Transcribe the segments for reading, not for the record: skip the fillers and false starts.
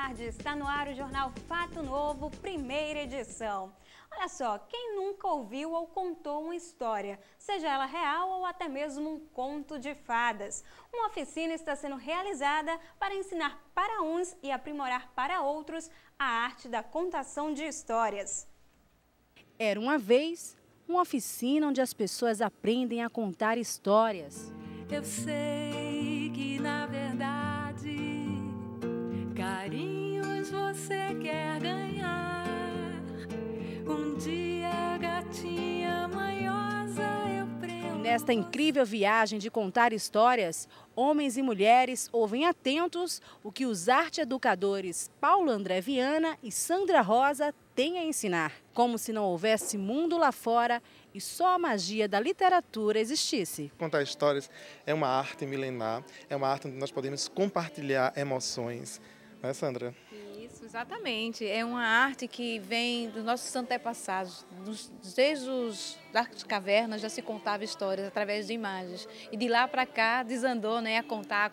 tarde, está no ar o Jornal Fato Novo, primeira edição. Olha só, quem nunca ouviu ou contou uma história, seja ela real ou até mesmo um conto de fadas? Uma oficina está sendo realizada para ensinar para uns e aprimorar para outros a arte da contação de histórias. Era uma vez uma oficina onde as pessoas aprendem a contar histórias. Eu sei que na verdade carinhos você quer ganhar. Um dia, gatinha manhosa, eu prendo. Nesta incrível viagem de contar histórias, homens e mulheres ouvem atentos o que os arte-educadores Paulo André Viana e Sandra Rosa têm a ensinar. Como se não houvesse mundo lá fora e só a magia da literatura existisse. Contar histórias é uma arte milenar, é uma arte onde nós podemos compartilhar emoções. Não é, Sandra? Isso, exatamente. É uma arte que vem dos nossos antepassados. Desde das cavernas já se contava histórias através de imagens. E de lá para cá desandou, né, a contar.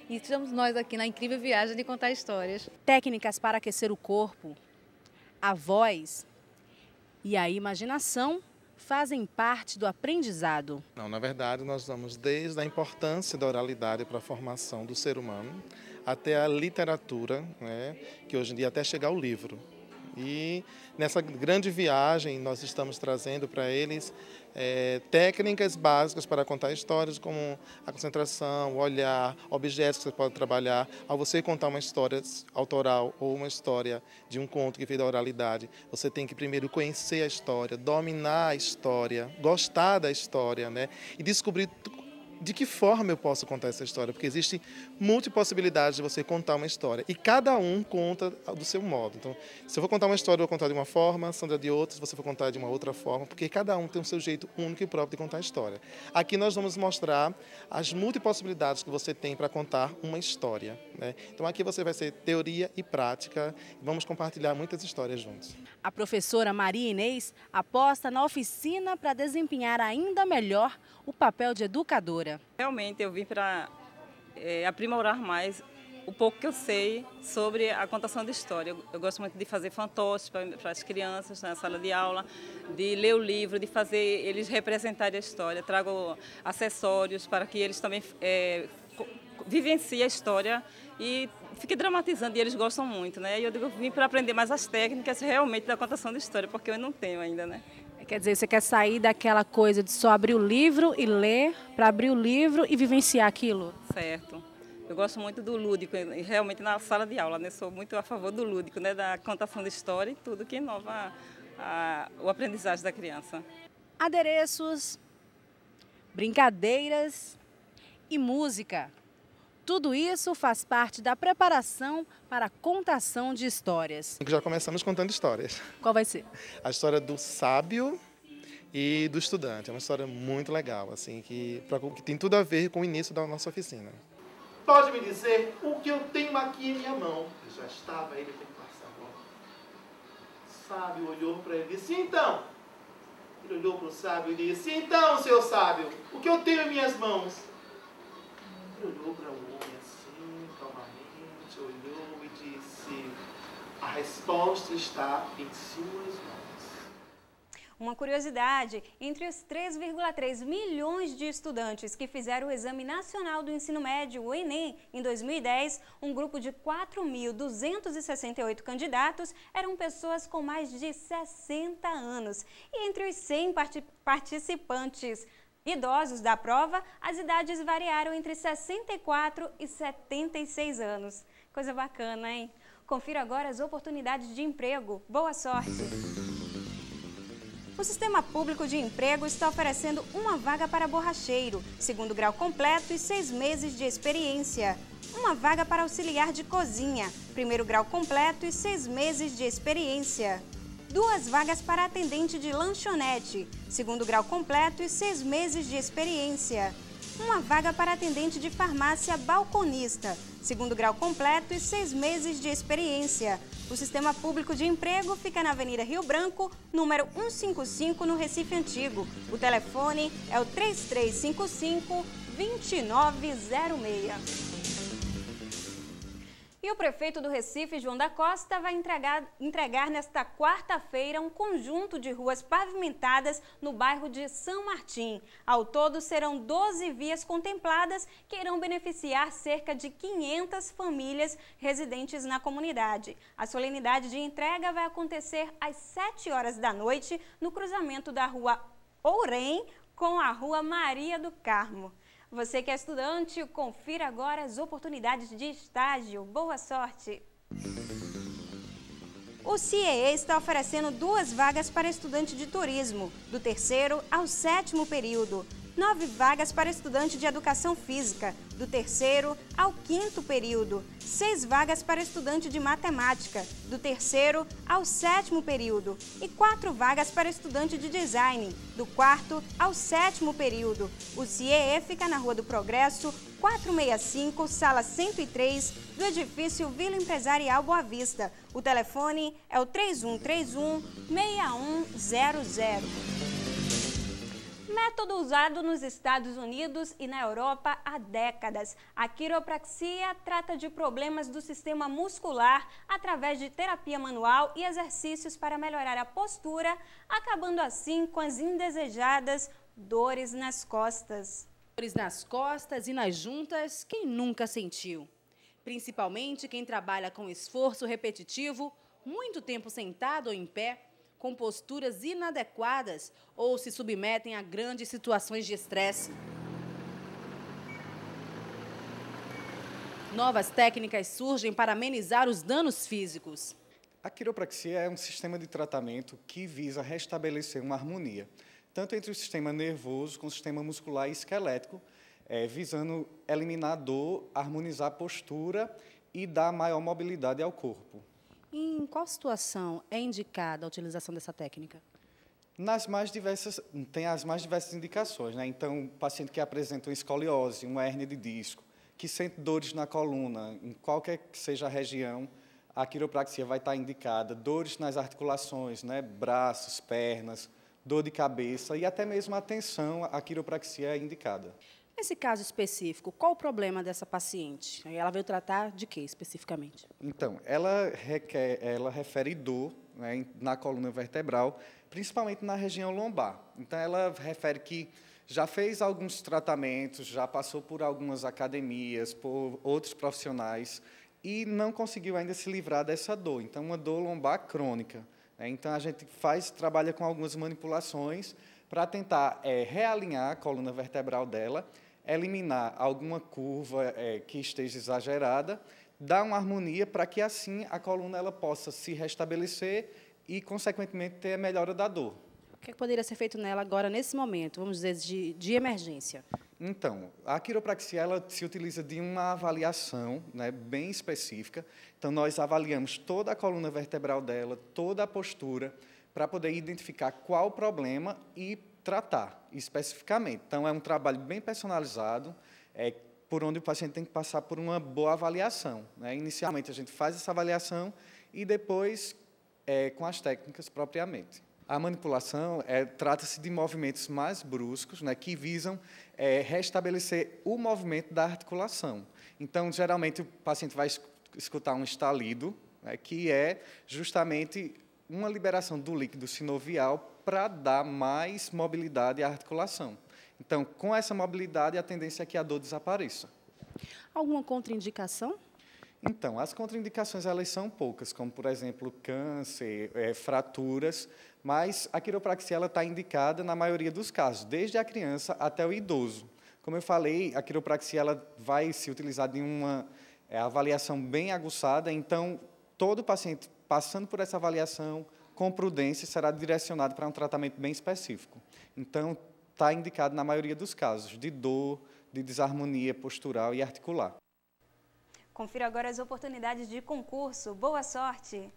E estamos nós aqui na incrível viagem de contar histórias. Técnicas para aquecer o corpo, a voz e a imaginação fazem parte do aprendizado. Não, na verdade, nós vamos desde a importância da oralidade para a formação do ser humano até a literatura, né, que hoje em dia até chegar ao livro. E nessa grande viagem nós estamos trazendo para eles técnicas básicas para contar histórias, como a concentração, o olhar, objetos que você pode trabalhar. Ao você contar uma história autoral ou uma história de um conto que veio da oralidade, você tem que primeiro conhecer a história, dominar a história, gostar da história, né, e descobrir de que forma eu posso contar essa história, porque existem multipossibilidades de você contar uma história e cada um conta do seu modo. Então, se eu vou contar uma história, eu vou contar de uma forma, Sandra de outra, se você for contar de uma outra forma, porque cada um tem o seu jeito único e próprio de contar a história. Aqui nós vamos mostrar as multipossibilidades que você tem para contar uma história, né? Então aqui você vai ser teoria e prática, vamos compartilhar muitas histórias juntos. A professora Maria Inês aposta na oficina para desempenhar ainda melhor o papel de educadora. Realmente eu vim para aprimorar mais o pouco que eu sei sobre a contação de história. Eu gosto muito de fazer fantoches para as crianças na sala de aula, de ler o livro, de fazer eles representarem a história. Trago acessórios para que eles também vivenciem a história e fiquem dramatizando, e eles gostam muito, né? E eu digo, eu vim para aprender mais as técnicas realmente da contação de história, porque eu não tenho ainda, né? Quer dizer, você quer sair daquela coisa de só abrir o livro e ler, para abrir o livro e vivenciar aquilo? Certo. Eu gosto muito do lúdico, realmente na sala de aula, né? Sou muito a favor do lúdico, né? Da contação de história e tudo que inova o aprendizagem da criança. Adereços, brincadeiras e música. Tudo isso faz parte da preparação para a contação de histórias. Já começamos contando histórias. Qual vai ser? A história do sábio e do estudante. É uma história muito legal, assim, que tem tudo a ver com o início da nossa oficina. Pode me dizer o que eu tenho aqui em minha mão? Já estava ele com o passaporte. O sábio olhou para ele e disse, então? Ele olhou para o sábio e disse, então, seu sábio, o que eu tenho em minhas mãos? Ele olhou para o homem assim, calmamente, olhou e disse, a resposta está em suas mãos. Uma curiosidade, entre os 3,3 milhões de estudantes que fizeram o Exame Nacional do Ensino Médio, o Enem, em 2010, um grupo de 4.268 candidatos eram pessoas com mais de 60 anos. E entre os 100 participantes idosos da prova, as idades variaram entre 64 e 76 anos. Coisa bacana, hein? Confira agora as oportunidades de emprego. Boa sorte! O Sistema Público de Emprego está oferecendo uma vaga para borracheiro, segundo grau completo e 6 meses de experiência. Uma vaga para auxiliar de cozinha, primeiro grau completo e 6 meses de experiência. 2 vagas para atendente de lanchonete, segundo grau completo e 6 meses de experiência. Uma vaga para atendente de farmácia balconista, segundo grau completo e 6 meses de experiência. O Sistema Público de Emprego fica na Avenida Rio Branco, número 155, no Recife Antigo. O telefone é o 3355-2906. E o prefeito do Recife, João da Costa, vai entregar nesta quarta-feira um conjunto de ruas pavimentadas no bairro de São Martim. Ao todo, serão 12 vias contempladas que irão beneficiar cerca de 500 famílias residentes na comunidade. A solenidade de entrega vai acontecer às 7 horas da noite no cruzamento da Rua Ourém com a Rua Maria do Carmo. Você que é estudante, confira agora as oportunidades de estágio. Boa sorte! O CIEE está oferecendo 2 vagas para estudante de turismo, do 3º ao 7º período. 9 vagas para estudante de educação física, do 3º ao 5º período. 6 vagas para estudante de matemática, do 3º ao 7º período. E 4 vagas para estudante de design, do 4º ao 7º período. O CIEE fica na Rua do Progresso, 465, sala 103, do edifício Vila Empresarial Boa Vista. O telefone é o 3131-6100. Método usado nos Estados Unidos e na Europa há décadas. A quiropraxia trata de problemas do sistema muscular através de terapia manual e exercícios para melhorar a postura, acabando assim com as indesejadas dores nas costas. Dores nas costas e nas juntas, quem nunca sentiu? Principalmente quem trabalha com esforço repetitivo, muito tempo sentado ou em pé, com posturas inadequadas ou se submetem a grandes situações de estresse. Novas técnicas surgem para amenizar os danos físicos. A quiropraxia é um sistema de tratamento que visa restabelecer uma harmonia, tanto entre o sistema nervoso com o sistema muscular e esquelético, visando eliminar a dor, harmonizar a postura e dar maior mobilidade ao corpo. Em qual situação é indicada a utilização dessa técnica? Tem as mais diversas indicações, né? Então, o paciente que apresenta uma escoliose, uma hérnia de disco, que sente dores na coluna, em qualquer que seja a região, a quiropraxia vai estar indicada. Dores nas articulações, né? Braços, pernas, dor de cabeça e até mesmo a tensão, a quiropraxia é indicada. Nesse caso específico, qual o problema dessa paciente? Ela veio tratar de quê especificamente? Então, ela refere dor, né, na coluna vertebral, principalmente na região lombar. Então, ela refere que já fez alguns tratamentos, já passou por algumas academias, por outros profissionais e não conseguiu ainda se livrar dessa dor. Então, uma dor lombar crônica, né? Então, a gente trabalha com algumas manipulações para tentar realinhar a coluna vertebral dela, eliminar alguma curva que esteja exagerada, dar uma harmonia para que, assim, a coluna ela possa se restabelecer e, consequentemente, ter a melhora da dor. O que poderia ser feito nela agora, nesse momento, vamos dizer, de emergência? Então, a quiropraxia ela se utiliza de uma avaliação, né, bem específica. Então, nós avaliamos toda a coluna vertebral dela, toda a postura, para poder identificar qual o problema e tratar especificamente. Então, é um trabalho bem personalizado, por onde o paciente tem que passar por uma boa avaliação, né? Inicialmente, a gente faz essa avaliação e depois com as técnicas propriamente. A manipulação trata-se de movimentos mais bruscos, né, que visam restabelecer o movimento da articulação. Então, geralmente, o paciente vai escutar um estalido, né, que é justamente uma liberação do líquido sinovial para dar mais mobilidade à articulação. Então, com essa mobilidade, a tendência é que a dor desapareça. Alguma contraindicação? Então, as contraindicações elas são poucas, como, por exemplo, câncer, fraturas, mas a quiropraxia está indicada na maioria dos casos, desde a criança até o idoso. Como eu falei, a quiropraxia ela vai se utilizar de uma avaliação bem aguçada, então, todo paciente passando por essa avaliação, com prudência, será direcionado para um tratamento bem específico. Então, está indicado na maioria dos casos, de dor, de desarmonia postural e articular. Confira agora as oportunidades de concurso. Boa sorte!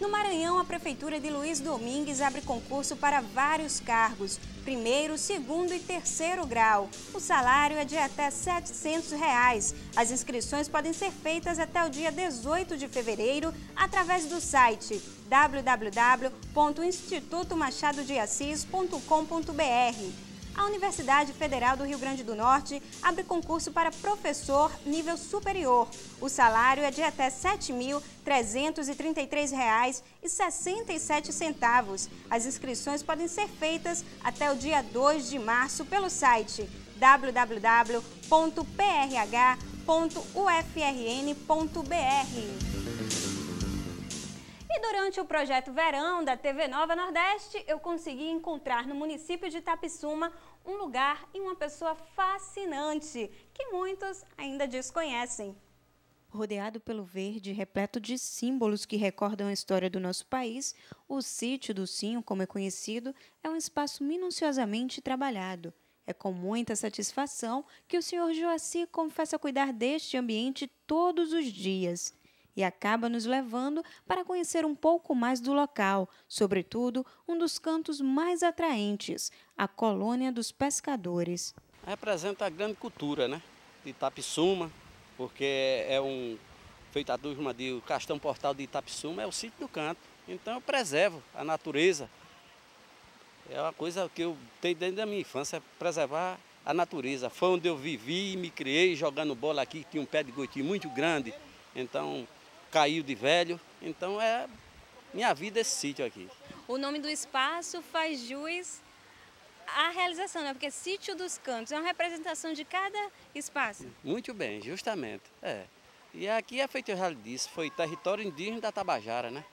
No Maranhão, a Prefeitura de Luiz Domingues abre concurso para vários cargos, 1º, 2º e 3º grau. O salário é de até R$ 700. As inscrições podem ser feitas até o dia 18 de fevereiro através do site www.institutomachadodeassis.com.br. A Universidade Federal do Rio Grande do Norte abre concurso para professor nível superior. O salário é de até R$ 7.333,67. As inscrições podem ser feitas até o dia 2 de março pelo site www.prh.ufrn.br. E durante o projeto Verão da TV Nova Nordeste, eu consegui encontrar no município de Itapissuma um lugar e uma pessoa fascinante que muitos ainda desconhecem. Rodeado pelo verde, repleto de símbolos que recordam a história do nosso país, o Sítio do Sinho, como é conhecido, é um espaço minuciosamente trabalhado. É com muita satisfação que o senhor Joaci confessa cuidar deste ambiente todos os dias e acaba nos levando para conhecer um pouco mais do local, sobretudo um dos cantos mais atraentes, a Colônia dos Pescadores. Representa a grande cultura, né, de Itapissuma, porque feito a turma de Castão Portal de Itapissuma, é o Sítio do Canto. Então eu preservo a natureza. É uma coisa que eu tenho desde a minha infância, preservar a natureza. Foi onde eu vivi e me criei jogando bola aqui, tinha um pé de goiti muito grande, então caiu de velho. Então é minha vida esse sítio aqui. O nome do espaço faz jus à realização, né? Porque Sítio dos Cantos é uma representação de cada espaço. Muito bem, justamente. E aqui é feito, eu já disse, foi território indígena da Tabajara, né?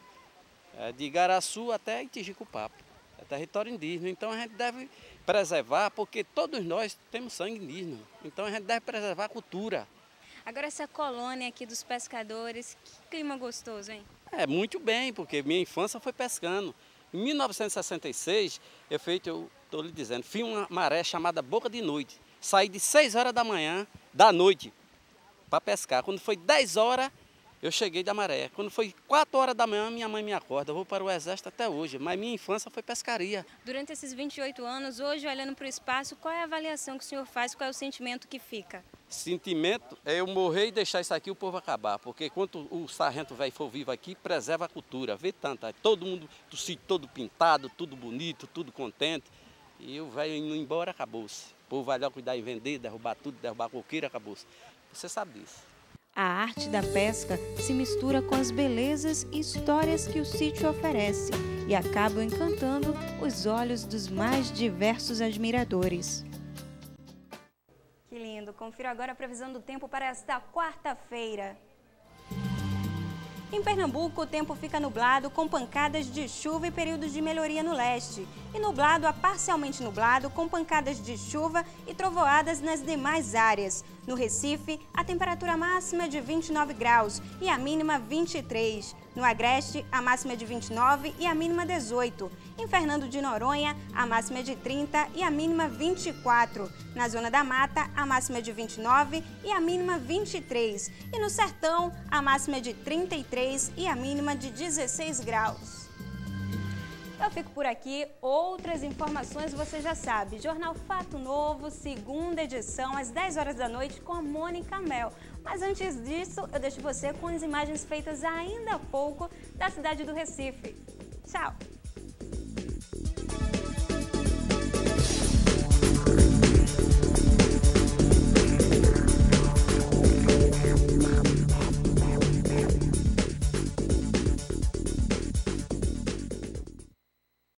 De Igaraçu até Itajikupapo. É território indígena, então a gente deve preservar, porque todos nós temos sangue indígena, então a gente deve preservar a cultura. Agora essa colônia aqui dos pescadores, que clima gostoso, hein? Muito bem, porque minha infância foi pescando. Em 1966, eu estou lhe dizendo, fiz uma maré chamada Boca de Noite. Saí de 6 horas da manhã, da noite, para pescar. Quando foi 10 horas, eu cheguei da maré. Quando foi 4 horas da manhã, minha mãe me acorda. Eu vou para o exército até hoje, mas minha infância foi pescaria. Durante esses 28 anos, hoje, olhando para o espaço, qual é a avaliação que o senhor faz, qual é o sentimento que fica? Sentimento é eu morrer e deixar isso aqui o povo acabar, porque quando o sargento velho for vivo aqui, preserva a cultura, vê tanto, todo mundo do sítio todo pintado, tudo bonito, tudo contente, e o velho indo embora, acabou-se. O povo vai lá cuidar e vender, derrubar tudo, derrubar coqueiro, acabou-se. Você sabe disso. A arte da pesca se mistura com as belezas e histórias que o sítio oferece e acabam encantando os olhos dos mais diversos admiradores. Que lindo! Confira agora a previsão do tempo para esta quarta-feira. Em Pernambuco, o tempo fica nublado com pancadas de chuva e períodos de melhoria no leste. E nublado a parcialmente nublado com pancadas de chuva e trovoadas nas demais áreas. No Recife, a temperatura máxima é de 29 graus e a mínima 23. No Agreste, a máxima é de 29 e a mínima 18. Em Fernando de Noronha, a máxima é de 30 e a mínima 24. Na Zona da Mata, a máxima é de 29 e a mínima 23. E no Sertão, a máxima é de 33 e a mínima de 16 graus. Eu fico por aqui. Outras informações você já sabe. Jornal Fato Novo, segunda edição, às 10 horas da noite, com a Mônica Mel. Mas antes disso, eu deixo você com as imagens feitas ainda há pouco da cidade do Recife. Tchau!